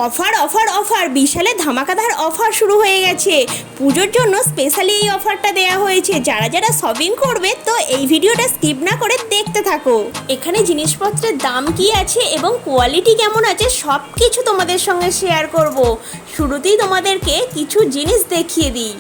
Offer offer offer বিশালে ধামাকাদার offer শুরু হয়ে গেছে। পুজোর জন্য স্পেশালি এই অফারটা দেয়া হয়েছে। যারা যারা শপিং করবে তো এই ভিডিওটা স্কিপ না করে দেখতে থাকো। এখানে জিনিসপত্রের দাম কি আছে এবং কোয়ালিটি কেমন আছে সব কিছু তোমাদের সঙ্গে শেয়ার করব। শুরুতেই তোমাদেরকে কিছু জিনিস দেখিয়ে দিই।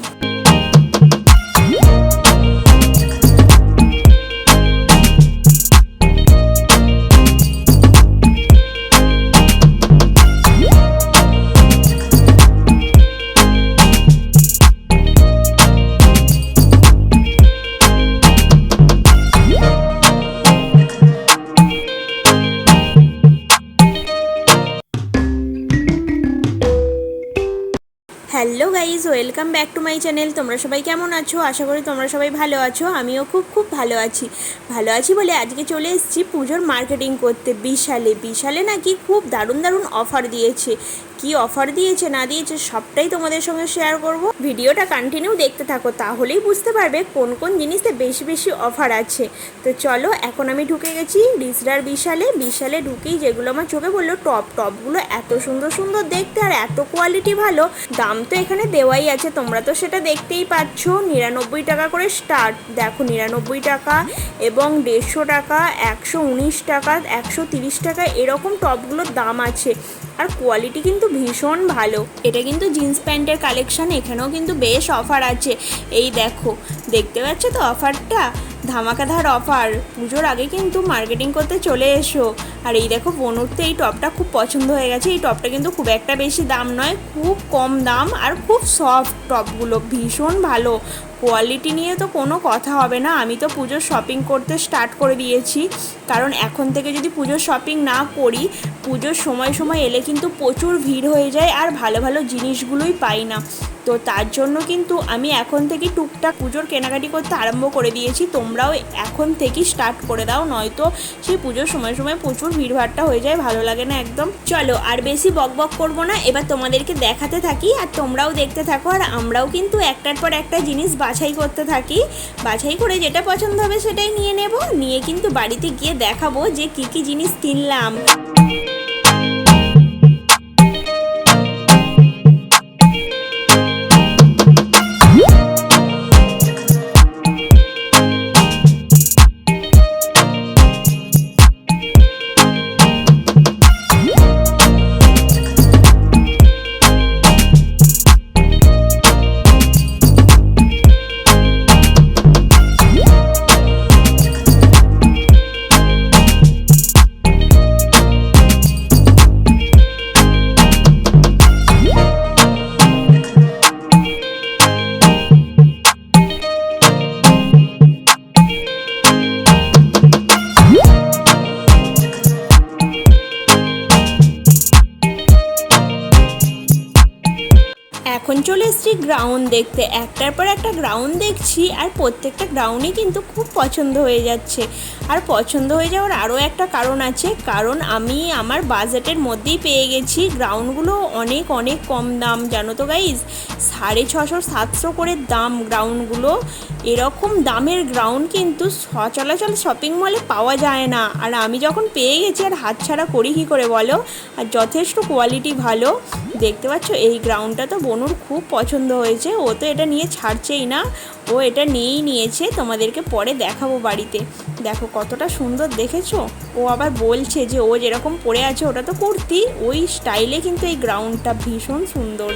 Hello guys, welcome back to my channel. তোমরা সবাই কেমন আছো? আশা করি তোমরা সবাই ভালো আছো। আমিও খুব ভালো আছি বলে আজকে চলে এসেছি পুজোর মার্কেটিং করতে বিশালে নাকি খুব দারুণ অফার দিয়েছে। কি অফার দিয়েছে না দিয়েছে সবটাই তোমাদের সঙ্গে শেয়ার করব। ভিডিওটা কন্টিনিউ দেখতে থাকো, তাহলেই বুঝতে পারবে কোন কোন জিনিসে বেশি অফার আছে। তো চলো, এখন আমি ঢুকে গেছি রিসরার বিশালে ঢুকেই যেগুলো আমার চোখে পড়লো টপগুলো এত সুন্দর দেখতে আর এত কোয়ালিটি ভালো। দাম তো এখানে দেওয়াই আছে, তোমরা তো সেটা দেখতেই পাচ্ছ। 99 টাকা করে স্টার্ট, দেখো 99 টাকা এবং 150 টাকা, 119 টাকা, 130 টাকা এরকম টপগুলোর দাম আছে। আর কোয়ালিটি কিন্তু ভীষণ ভালো। এটা কিন্তু জিন্স প্যান্টের কালেকশন, এখানেও কিন্তু বেশ অফার আছে। এই দেখো, দেখতে পাচ্ছ তো অফারটা, ধামাকাদার অফার। পুজোর আগে কিন্তু মার্কেটিং করতে চলে এসো। আর এই দেখো, বনুর তো এই টপটা খুব পছন্দ হয়ে গেছে। এই টপটা কিন্তু খুব একটা বেশি দাম নয়, খুব কম দাম আর খুব সফট টপগুলো, ভীষণ ভালো। কোয়ালিটি নিয়ে তো কোনো কথা হবে না। আমি তো পুজোর শপিং করতে স্টার্ট করে দিয়েছি, কারণ এখন থেকে যদি পুজোর শপিং না করি, পুজোর সময় এলে কিন্তু প্রচুর ভিড় হয়ে যায় আর ভালো জিনিসগুলোই পাই না। তো তার জন্য কিন্তু আমি এখন থেকে টুকটাক পুজোর কেনাকাটি করতে আরম্ভ করে দিয়েছি। তোমরাও এখন থেকেই স্টার্ট করে দাও, নয়তো সেই পুজোর সময় প্রচুর ভিড়ভাড়টা হয়ে যায়, ভালো লাগে না একদম। চলো আর বেশি বক করবো না, এবার তোমাদেরকে দেখাতে থাকি আর তোমরাও দেখতে থাকো। আর আমরাও কিন্তু একটার পর একটা জিনিস বাছাই করতে থাকি, বাছাই করে যেটা পছন্দ হবে সেটাই নিয়ে কিন্তু বাড়িতে গিয়ে দেখাবো যে কি জিনিস কিনলাম। এখন চলে এসেছি গ্রাউন্ড দেখতে, একটার পর একটা গ্রাউন্ড দেখছি আর প্রত্যেকটা গ্রাউন্ডই কিন্তু খুব পছন্দ হয়ে যাচ্ছে। আর পছন্দ হয়ে যাওয়ার আরও একটা কারণ আছে, কারণ আমি আমার বাজেটের মধ্যেই পেয়ে গেছি। গ্রাউন্ডগুলো অনেক কম দাম, জানো তো গাইজ, 650-700 করে দাম গ্রাউন্ডগুলো। এরকম দামের গ্রাউন্ড কিন্তু সচরাচর শপিং মলে পাওয়া যায় না। আর আমি যখন পেয়ে গেছি আর হাতছাড়া করি কী করে বলো। আর যথেষ্ট কোয়ালিটি ভালো। দেখতে পাচ্ছ এই গ্রাউন্ডটা তো বনুর খুব পছন্দ হয়েছে, ও তো এটা নিয়ে ছাড়ছেই না, ও এটা নিয়েই নিয়েছে। তোমাদেরকে পরে দেখাবো বাড়িতে। দেখো কতটা সুন্দর, দেখেছো? ও আবার বলছে যে ও যেরকম পরে আছে ওটা তো কুর্তি, ওই স্টাইলে কিন্তু এই গ্রাউন্ডটা ভীষণ সুন্দর।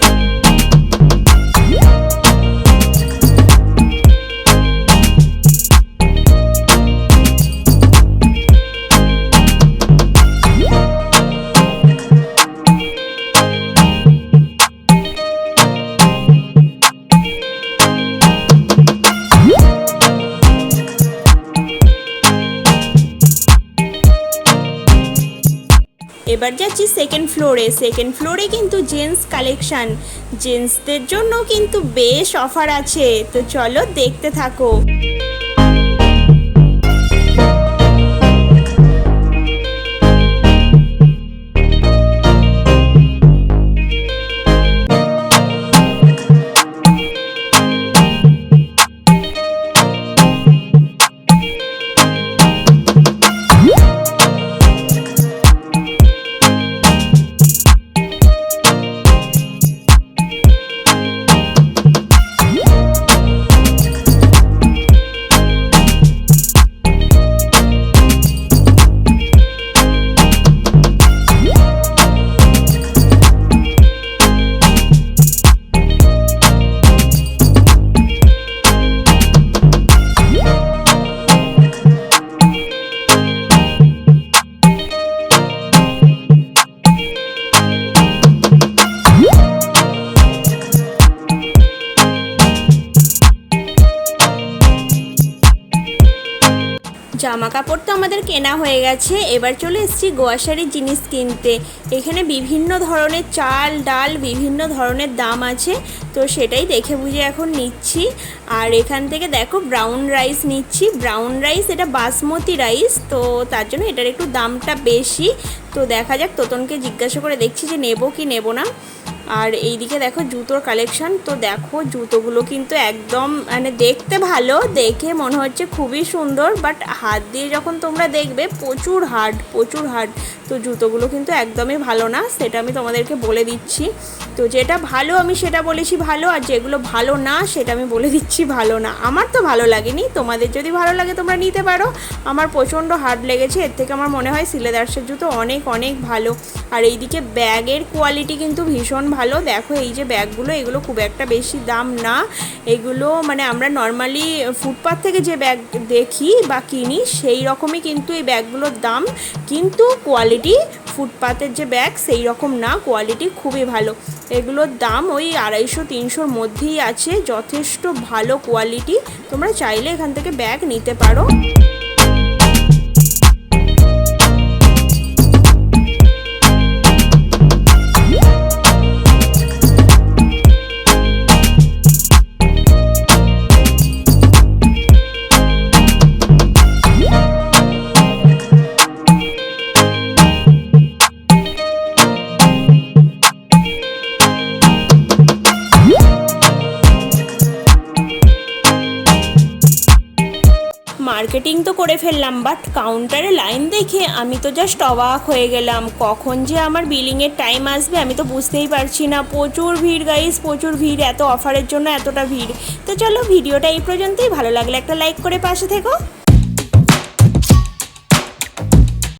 এবার যাচ্ছি সেকেন্ড ফ্লোরে কিন্তু জেন্টস কালেকশান, জেন্টসদের জন্য কিন্তু বেশ অফার আছে। তো চলো দেখতে থাকো। জামা কাপড় তো আমাদের কেনা হয়ে গেছে, এবার চলে এসেছি গ্রসারির জিনিস কিনতে। এখানে বিভিন্ন ধরনের চাল ডাল বিভিন্ন ধরনের দাম আছে, তো সেটাই দেখে বুঝে এখন নিচ্ছি। আর এখান থেকে দেখো ব্রাউন রাইস নিচ্ছি, ব্রাউন রাইস এটা বাসমতি রাইস, তো তার জন্য এটার একটু দামটা বেশি। তো দেখা যাক, তোতনকে জিজ্ঞাসা করে দেখছি যে নেবো কি নেবো না। আর এইদিকে দেখো জুতোর কালেকশন, তো দেখো জুতোগুলো কিন্তু একদম মানে দেখতে ভালো, দেখে মনে হচ্ছে খুবই সুন্দর, বাট হাত দিয়ে যখন তোমরা দেখবে প্রচুর হার্ড। তো জুতোগুলো কিন্তু একদমই ভালো না, সেটা আমি তোমাদেরকে বলে দিচ্ছি। তো যেটা ভালো আমি সেটা বলেছি ভালো, আর যেগুলো ভালো না সেটা আমি বলে দিচ্ছি ভালো না। আমার তো ভালো লাগেনি, তোমাদের যদি ভালো লাগে তোমরা নিতে পারো। আমার প্রচণ্ড হার্ড লেগেছে, এর থেকে আমার মনে হয় সিলেদার্সের জুতো অনেক অনেক ভালো। আর এইদিকে ব্যাগের কোয়ালিটি কিন্তু ভীষণ ভালো। দেখো এই যে ব্যাগগুলো, এগুলো খুব একটা বেশি দাম না। এগুলো মানে আমরা নর্মালি ফুটপাথ থেকে যে ব্যাগ দেখি বা কিনি সেই রকমই কিন্তু এই ব্যাগগুলোর দাম, কিন্তু কোয়ালিটি ফুটপাথের যে ব্যাগ সেই রকম না, কোয়ালিটি খুবই ভালো। এগুলোর দাম ওই 250-300-র মধ্যেই আছে, যথেষ্ট ভালো কোয়ালিটি। তোমরা চাইলে এখান থেকে ব্যাগ নিতে পারো। মার্কেটিং তো করে ফেললাম, বাট কাউন্টারে লাইন দেখে আমি তো জাস্ট অবাক হয়ে গেলাম। কখন যে আমার বিলিংয়ের টাইম আসবে আমি তো বুঝতেই পারছি না। প্রচুর ভিড় গাইস, প্রচুর ভিড়, এত অফারের জন্য এতটা ভিড়। তো চলো ভিডিওটা এই পর্যন্তই, ভালো লাগলে একটা লাইক করে পাশে থেকো।